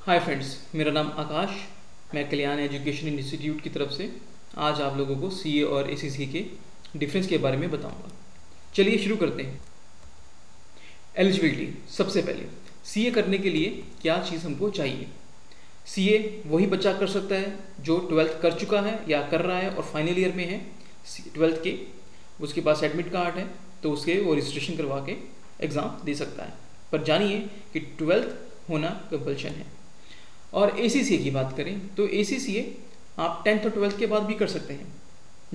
Hi friends, मेरा नाम आकाश। मैं कल्याण एजुकेशन इंस्टीट्यूट की तरफ से आज आप लोगों को सीए और एसीसी के डिफरेंस के बारे में बताऊंगा। चलिए शुरू करते हैं। एलिजिबिलिटी। सबसे पहले सीए करने के लिए क्या चीज़ हमको चाहिए। सीए वही बच्चा कर सकता है जो 12th कर चुका है या कर रहा है और फाइनल ईयर में है 12th के, उसके पास एडमिट कार्ड है तो उसके वो रजिस्ट्रेशन करवा के एग्ज़ाम दे सकता है। पर जानिए कि 12th होना कंपल्शन है। और एसीसीए की बात करें तो एसीसीए आप 10th और 12th के बाद भी कर सकते हैं।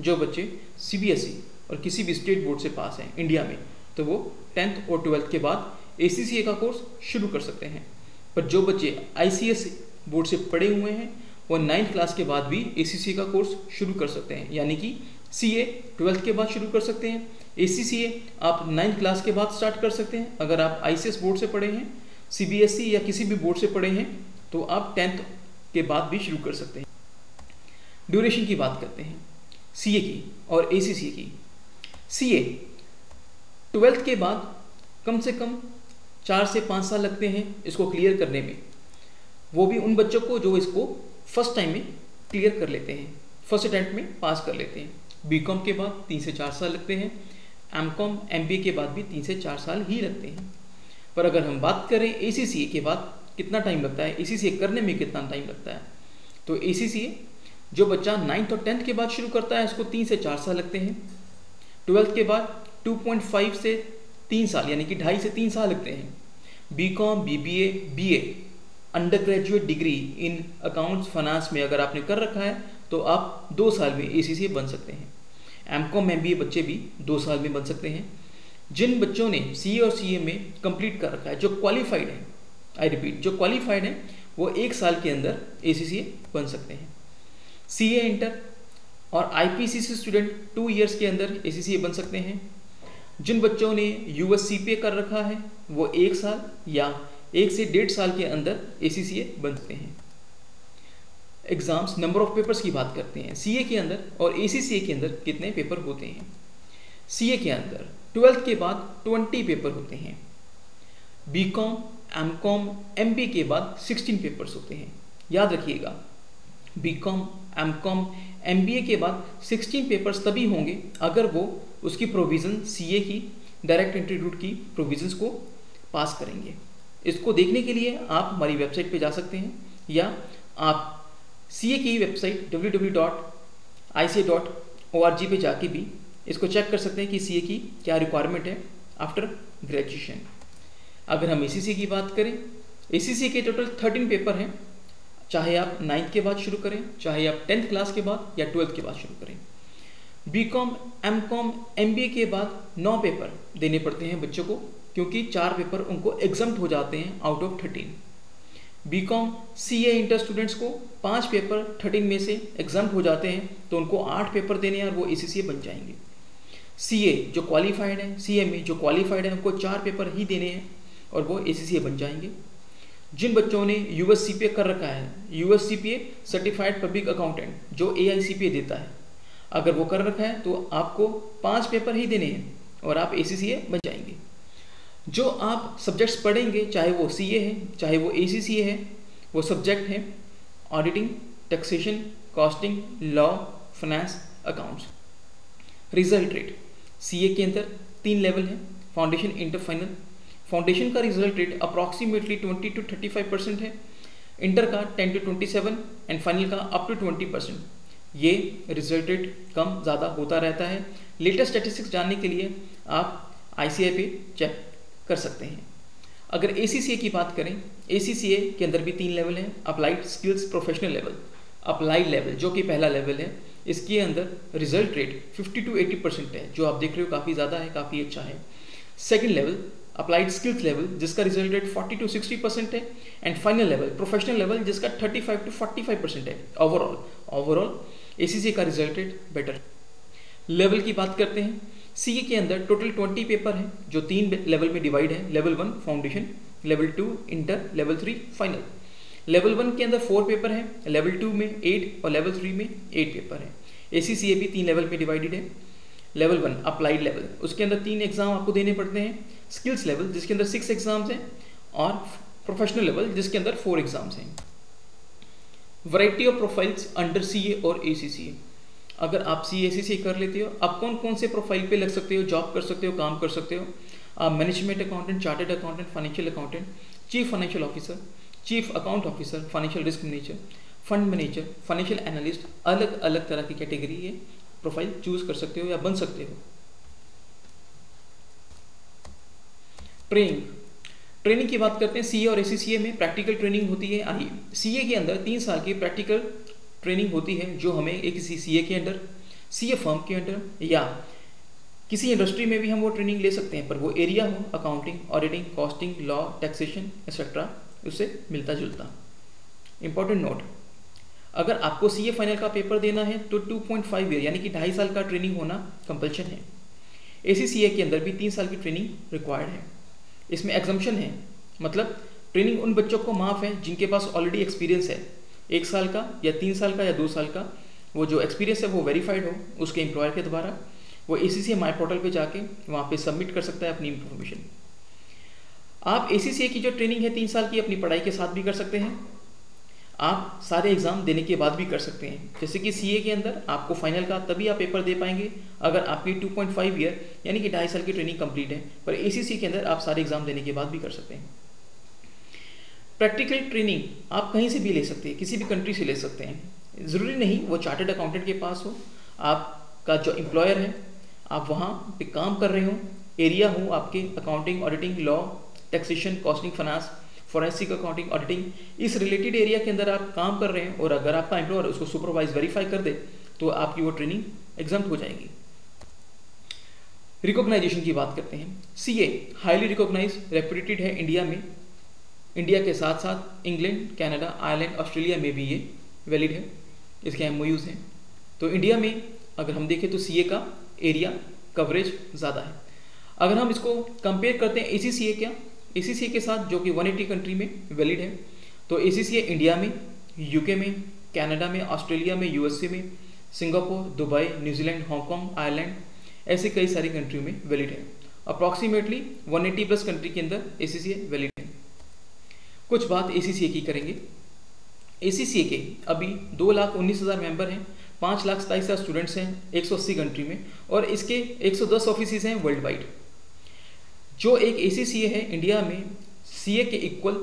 जो बच्चे सीबीएसई और किसी भी स्टेट बोर्ड से पास हैं इंडिया में, तो वो 10th और 12th के बाद एसीसीए का कोर्स शुरू कर सकते हैं। पर जो बच्चे आईसीएस बोर्ड से पढ़े हुए हैं वो 9th क्लास के बाद भी एसीसीए का कोर्स शुरू कर सकते हैं। यानी कि सीए 12th के बाद शुरू कर सकते हैं, एसीसीए आप 9th क्लास के बाद स्टार्ट कर सकते हैं। अगर आप आईसीएस बोर्ड से पढ़े हैं, सीबीएसई या किसी भी बोर्ड से पढ़े हैं, तो आप 10th के बाद भी शुरू कर सकते हैं। ड्यूरेशन की बात करते हैं सीए की और एसीसीए की। सीए 12th के बाद कम से कम 4 से 5 साल लगते हैं इसको क्लियर करने में। वो भी उन बच्चों को जो इसको फर्स्ट टाइम में क्लियर कर लेते हैं, फर्स्ट अटेम्प्ट में पास कर लेते हैं। बीकॉम के बाद 3 से 4 साल लगते हैं, एमकॉम एमबीए के बाद भी 3 से 4 साल ही लगते हैं। पर अगर हम बात करें एसीसीए के बाद कितना टाइम लगता है, एसीसीए करने में कितना टाइम लगता है, तो एसीसीए जो बच्चा 9th और 10th के बाद शुरू करता है उसको 3 से 4 साल लगते हैं। 12th के बाद 2.5 से 3 साल यानी कि 2.5 से 3 साल लगते हैं। BCom, BBA, BA, under graduate degree in accounts finance में अगर आपने कर रखा है तो आप 2 साल में एसीसीए बन सकते हैं। एमकॉम एमबीए बच्चे भी 2 साल में बन सकते हैं। जिन बच्चों ने सीए और सीए में कंप्लीट कर रखा है, जो क्वालिफाइड है, आई रिपीट, जो क्वालिफाइड है, वो 1 साल के अंदर एसीसीए बन सकते हैं। सीए इंटर और आईपीसीसी स्टूडेंट 2 इयर्स के अंदर एसीसीए बन सकते हैं। जिन बच्चों ने यूएससीपीए कर रखा है वो 1 साल या 1 से 1.5 साल के अंदर एसीसीए बन सकते हैं। एग्जाम्स, नंबर ऑफ पेपर्स की बात करते हैं। सीए के अंदर और एसीसीए के अंदर कितने पेपर होते हैं। सीए के अंदर 12th के बाद 20 पेपर होते हैं। बीकॉम, एमकॉम, एमबीए के बाद 16 पेपर्स होते हैं। याद रखिएगा, बीकॉम, एमकॉम, एमबीए के बाद 16 पेपर्स तभी होंगे अगर वो उसकी प्रोविज़न सीए की डायरेक्ट एंट्री रूट की प्रोविजंस को पास करेंगे। इसको देखने के लिए आप हमारी वेबसाइट पे जा सकते हैं या आप सीए की वेबसाइट www.ica.org पे जाके भी इसको चेक कर सकते हैं कि सीए की क्या रिक्वायरमेंट है आफ्टर ग्रेजुएशन। अगर हम एसीसी की बात करें, एसीसी के टोटल 13 पेपर हैं, चाहे आप 9th के बाद शुरू करें, चाहे आप 10th क्लास के बाद या 12th के बाद शुरू करें। बीकॉम, एमकॉम, एमबीए के बाद 9 पेपर देने पड़ते हैं बच्चों को, क्योंकि 4 पेपर उनको एग्जम्प्ट हो जाते हैं out of 13। BCom, CA inter students को 5 पेपर 13 में से एग्जम्प्ट हो जाते हैं तो उनको 8 पेपर देने हैं और वो एसीसीए बन जाएंगे। सीए जो क्वालिफाइड है, सीए में जो क्वालिफाइड है उनको 4 पेपर ही देने हैं और वो एसीसीए बन जाएंगे। जिन बच्चों ने यूएससीपीए कर रखा है, यूएससीपीए सर्टिफाइड पब्लिक अकाउंटेंट जो एआईसीपीए देता है, अगर वो कर रखा है तो आपको 5 पेपर ही देने हैं और आप एसीसीए बन जाएंगे। जो आप सब्जेक्ट्स पढ़ेंगे, चाहे वो सीए है, चाहे वो एसीसीए है, वो सब्जेक्ट हैं auditing, taxation, costing, law, finance, accounts. Result rate CA के अंदर 3 लेवल हैं, फाउंडेशन, इंटर, फाइनल। फाउंडेशन का रिजल्ट रेट अप्रॉक्सीमेटली 20 to 35% है, इंटर का 10 to 27 एंड फाइनल का अप टू 20%। ये रिजल्ट रेट कम ज़्यादा होता रहता है। लेटेस्ट स्टैटिस्टिक्स जानने के लिए आप आईसीआई पे चेक कर सकते हैं। अगर एसीसीए की बात करें, एसीसीए के अंदर भी 3 लेवल हैं, applied skills professional level. Applied level जो कि पहला लेवल है, इसके अंदर रिजल्ट रेट 50 to 80% है, जो आप देख रहे हो काफ़ी ज़्यादा है, काफ़ी अच्छा है। Second level applied skills level जिसका रिजल्ट रेट 40 to 60% है and final level professional level जिसका 35 to 45% है। ओवरऑल एसीसी का रिजल्ट रेट बेटर। लेवल की बात करते हैं, सीए के अंदर टोटल 20 पेपर हैं जो 3 लेवल में डिवाइड है। Level 1 foundation, level 2 inter, level 3 final. Level 1 के अंदर 4 पेपर हैं, लेवल 2 में 8 और लेवल 3 में 8 पेपर हैं। एसीसीए भी 3 लेवल में डिवाइडेड है। लेवल 1 अप्लाइड लेवल, उसके अंदर 3 एग्जाम आपको देने पड़ते हैं। स्किल्स लेवल जिसके अंदर 6 एग्जाम्स हैं और प्रोफेशनल लेवल जिसके अंदर 4 एग्जाम्स हैं। Variety of profiles under CA और एसीसीए। अगर आप सीए एसीसीए कर लेते हो, आप कौन कौन से प्रोफाइल पे लग सकते हो, जॉब कर सकते हो, काम कर सकते हो। आप management accountant, chartered accountant, financial accountant, chief financial officer, chief account officer, financial risk manager, fund manager, financial analyst, अलग अलग तरह की कैटेगरी ये प्रोफाइल चूज कर सकते हो या बन सकते हो। ट्रेनिंग की बात करते हैं। सीए और एसीसीए में प्रैक्टिकल ट्रेनिंग होती है। आइए, सीए के अंदर 3 साल की प्रैक्टिकल ट्रेनिंग होती है जो हमें एक किसी सीए के अंडर, सीए फर्म के अंडर या किसी इंडस्ट्री में भी हम वो ट्रेनिंग ले सकते हैं, पर वो एरिया हो accounting, auditing, costing, law, taxation etcetera, उससे मिलता जुलता। इंपॉर्टेंट नोट, अगर आपको सीए फाइनल का पेपर देना है तो 2.5 ईयर यानी कि 2.5 साल का ट्रेनिंग होना कंपल्शन है। एसीसीए के अंदर भी 3 साल की ट्रेनिंग रिक्वायर्ड है। इसमें एग्जम्पशन है, मतलब ट्रेनिंग उन बच्चों को माफ़ है जिनके पास ऑलरेडी एक्सपीरियंस है, 1 साल का या 3 साल का या 2 साल का। वो जो एक्सपीरियंस है वो वेरीफाइड हो उसके एम्प्लॉयर के द्वारा, वो एसीसीए माई पोर्टल पे जाके वहाँ पे सबमिट कर सकता है अपनी इंफॉर्मेशन। आप एसीसीए की जो ट्रेनिंग है 3 साल की अपनी पढ़ाई के साथ भी कर सकते हैं, आप सारे एग्जाम देने के बाद भी कर सकते हैं। जैसे कि सीए के अंदर आपको फाइनल का तभी आप पेपर दे पाएंगे अगर आपकी 2.5 ईयर यानी कि 2.5 साल की ट्रेनिंग कंप्लीट है, पर एसीसी के अंदर आप सारे एग्जाम देने के बाद भी कर सकते हैं। प्रैक्टिकल ट्रेनिंग आप कहीं से भी ले सकते हैं, किसी भी कंट्री से ले सकते हैं, ज़रूरी नहीं वो चार्टर्ड अकाउंटेंट के पास हो। आपका जो एम्प्लॉयर है आप वहाँ पे काम कर रहे हो, एरिया हो आपके accounting, auditing, law, taxation, costing, finance, forensic accounting, auditing, इस रिलेटेड एरिया के अंदर आप काम कर रहे हैं और अगर आपका एम्प्लॉयर उसको सुपरवाइज वेरीफाई कर दे तो आपकी वो ट्रेनिंग एग्जाम्प्ट हो जाएगी। रिकॉग्नाइजेशन की बात करते हैं। सीए हाईली रिकॉग्नाइज रेपुटेड है इंडिया में, इंडिया के साथ साथ इंग्लैंड, कनाडा, आयरलैंड, ऑस्ट्रेलिया में भी ये वैलिड है, इसके MOUs हैं। तो इंडिया में अगर हम देखें तो सीए का एरिया कवरेज ज़्यादा है। अगर हम इसको कंपेयर करते हैं एसीसीए के साथ जो कि 180 कंट्री में वैलिड है, तो एसीसीए इंडिया में, यूके में, कनाडा में, ऑस्ट्रेलिया में, यूएसए में, Singapore, Dubai, New Zealand, Hong Kong, Ireland, ऐसे कई सारी कंट्रियों में वैलिड है। अप्रॉक्सीमेटली 180 प्लस कंट्री के अंदर एसीसीए वैलिड है। कुछ बात एसीसीए की करेंगे। एसीसीए के अभी 2,19,000 मेंबर हैं, 5,27,000 स्टूडेंट्स हैं 180 कंट्री में, और इसके 110 ऑफिसेज हैं वर्ल्ड वाइड। जो एक एसीसीए है इंडिया में सीए के इक्वल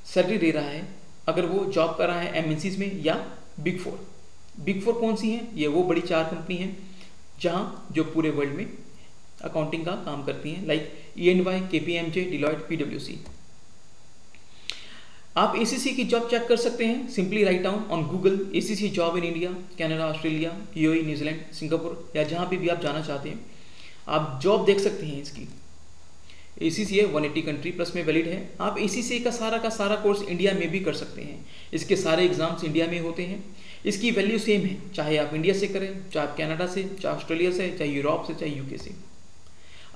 सैलरी दे रहा है अगर वो जॉब कर रहा है एमएनसीज में या बिग 4। बिग 4 कौन सी हैं? ये वो बड़ी 4 कंपनी हैं जहाँ जो पूरे वर्ल्ड में अकाउंटिंग का काम करती हैं, like EY, KPMG, Deloitte, PwC। आप एसीसी की जॉब चेक कर सकते हैं, simply write down on Google ACC job in India, Canada, Australia, UAE, New Zealand, Singapore या जहाँ भी आप जाना चाहते हैं आप जॉब देख सकते हैं इसकी। एसीसी 180 कंट्री प्लस में वैलिड है। आप एसीसी का सारा कोर्स इंडिया में भी कर सकते हैं, इसके सारे एग्जाम्स इंडिया में होते हैं। इसकी वैल्यू सेम है, चाहे आप इंडिया से करें, चाहे आप कनाडा से, चाहे ऑस्ट्रेलिया से, चाहे यूरोप से, चाहे यूके से।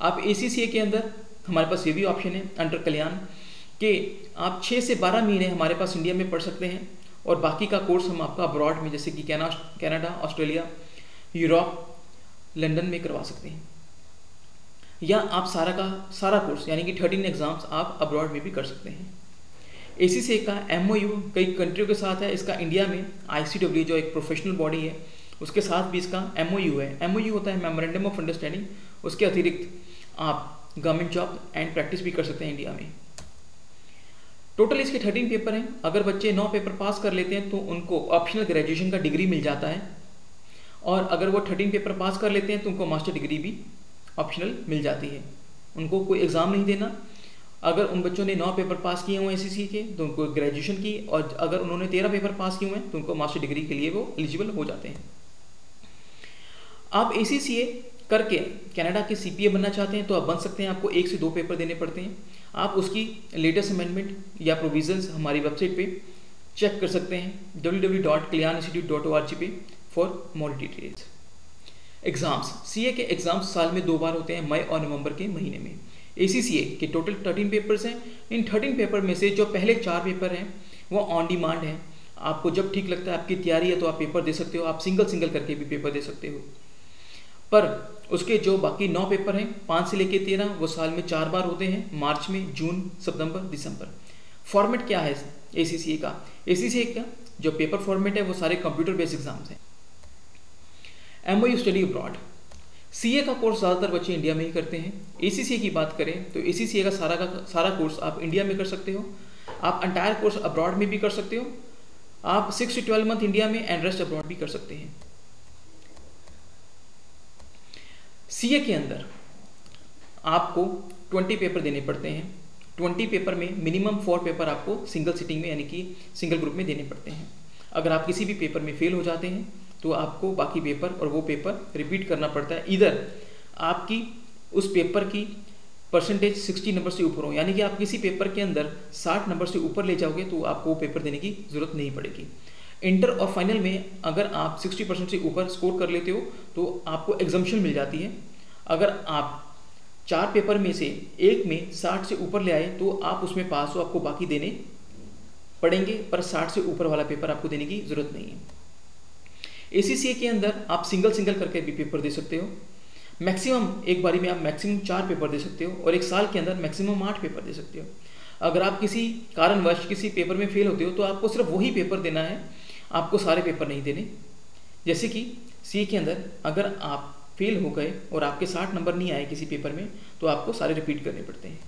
आप एसीसी के अंदर हमारे पास ये भी ऑप्शन है अंडर कल्याण कि आप 6 से 12 महीने हमारे पास इंडिया में पढ़ सकते हैं और बाकी का कोर्स हम आपका अब्रॉड में जैसे कि कनाडा, ऑस्ट्रेलिया, यूरोप, लंदन में करवा सकते हैं। या आप सारा का सारा कोर्स यानी कि 13 एग्जाम्स आप अब्रॉड में भी कर सकते हैं। एसीसी का MOU कई कंट्रियों के साथ है। इसका इंडिया में ICW जो एक प्रोफेशनल बॉडी है उसके साथ भी इसका MOU है। MOU होता है मेमोरेंडम ऑफ अंडरस्टैंडिंग। उसके अतिरिक्त आप गवर्नमेंट जॉब एंड प्रैक्टिस भी कर सकते हैं इंडिया में। टोटल इसके 13 पेपर हैं। अगर बच्चे 9 पेपर पास कर लेते हैं तो उनको ऑप्शनल ग्रेजुएशन का डिग्री मिल जाता है, और अगर वो 13 पेपर पास कर लेते हैं तो उनको मास्टर डिग्री भी ऑप्शनल मिल जाती है। उनको कोई एग्ज़ाम नहीं देना। अगर उन बच्चों ने 9 पेपर पास किए हुए एसीसी के तो उनको ग्रेजुएशन की, और अगर उन्होंने 13 पेपर पास किए हुए हैं तो उनको मास्टर डिग्री के लिए वो एलिजिबल हो जाते हैं। आप एसीसीए करके कनाडा के CPA बनना चाहते हैं तो आप बन सकते हैं। आपको 1 से 2 पेपर देने पड़ते हैं। आप उसकी लेटेस्ट अमेंडमेंट या प्रोविजंस हमारी वेबसाइट पे चेक कर सकते हैं www.kalyaninstitute.org पे for more details. Exams, CA के एग्ज़ाम्स साल में 2 बार होते हैं, मई और नवंबर के महीने में। एसीसीए के टोटल 13 पेपर्स हैं। इन 13 पेपर में से जो पहले 4 पेपर हैं वो ऑन डिमांड हैं। आपको जब ठीक लगता है, आपकी तैयारी है तो आप पेपर दे सकते हो। आप सिंगल करके भी पेपर दे सकते हो। पर उसके जो बाकी 9 पेपर हैं 5 से लेकर 13 वो साल में 4 बार होते हैं, मार्च में, जून, सितंबर, दिसंबर। फॉर्मेट क्या है ACCA का? ACCA का जो पेपर फॉर्मेट है वो सारे कंप्यूटर बेस्ड एग्जाम्स हैं। MOU स्टडी अब्रॉड, CA का कोर्स ज़्यादातर बच्चे इंडिया में ही करते हैं। ACCA की बात करें तो ACCA का सारा कोर्स आप इंडिया में कर सकते हो, आप अंटायर कोर्स अब्रॉड में भी कर सकते हो, आप 6 से 12 मंथ इंडिया में एंड रेस्ट अब्रॉड भी कर सकते हैं। CA के अंदर आपको 20 पेपर देने पड़ते हैं। 20 पेपर में मिनिमम 4 पेपर आपको सिंगल सिटिंग में यानी कि सिंगल ग्रुप में देने पड़ते हैं। अगर आप किसी भी पेपर में फेल हो जाते हैं तो आपको बाकी पेपर और वो पेपर रिपीट करना पड़ता है। इधर आपकी उस पेपर की परसेंटेज 60 नंबर से ऊपर हो, यानी कि आप किसी पेपर के अंदर 60 नंबर से ऊपर ले जाओगे तो आपको वो पेपर देने की ज़रूरत नहीं पड़ेगी। इंटर और फाइनल में अगर आप 60% से ऊपर स्कोर कर लेते हो तो आपको एग्जम्पशन मिल जाती है। अगर आप 4 पेपर में से एक में 60 से ऊपर ले आए तो आप उसमें पास हो, आपको बाकी देने पड़ेंगे, पर 60 से ऊपर वाला पेपर आपको देने की ज़रूरत नहीं है। ACCA के अंदर आप सिंगल करके भी पेपर दे सकते हो। मैक्सिमम एक बारी में आप मैक्सिमम 4 पेपर दे सकते हो और एक साल के अंदर मैक्सिमम 8 पेपर दे सकते हो। अगर आप किसी कारणवश किसी पेपर में फेल होते हो तो आपको सिर्फ वही पेपर देना है, आपको सारे पेपर नहीं देने। जैसे कि CA के अंदर अगर आप फेल हो गए और आपके 60 नंबर नहीं आए किसी पेपर में तो आपको सारे रिपीट करने पड़ते हैं।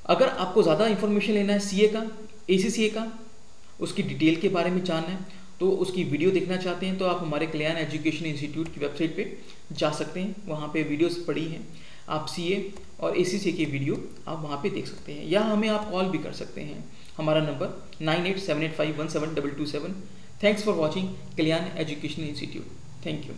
अगर आपको ज़्यादा इंफॉर्मेशन लेना है CA का, ACCA का, उसकी डिटेल के बारे में जानना है तो उसकी वीडियो देखना चाहते हैं तो आप हमारे कल्याण एजुकेशन इंस्टीट्यूट की वेबसाइट पे जा सकते हैं। वहाँ पे वीडियोस पड़ी हैं, आप CA और ACCA की वीडियो आप वहाँ पे देख सकते हैं, या हमें आप कॉल भी कर सकते हैं। हमारा number 9878517227। Thanks for watching Kalyan education institute. Thank you.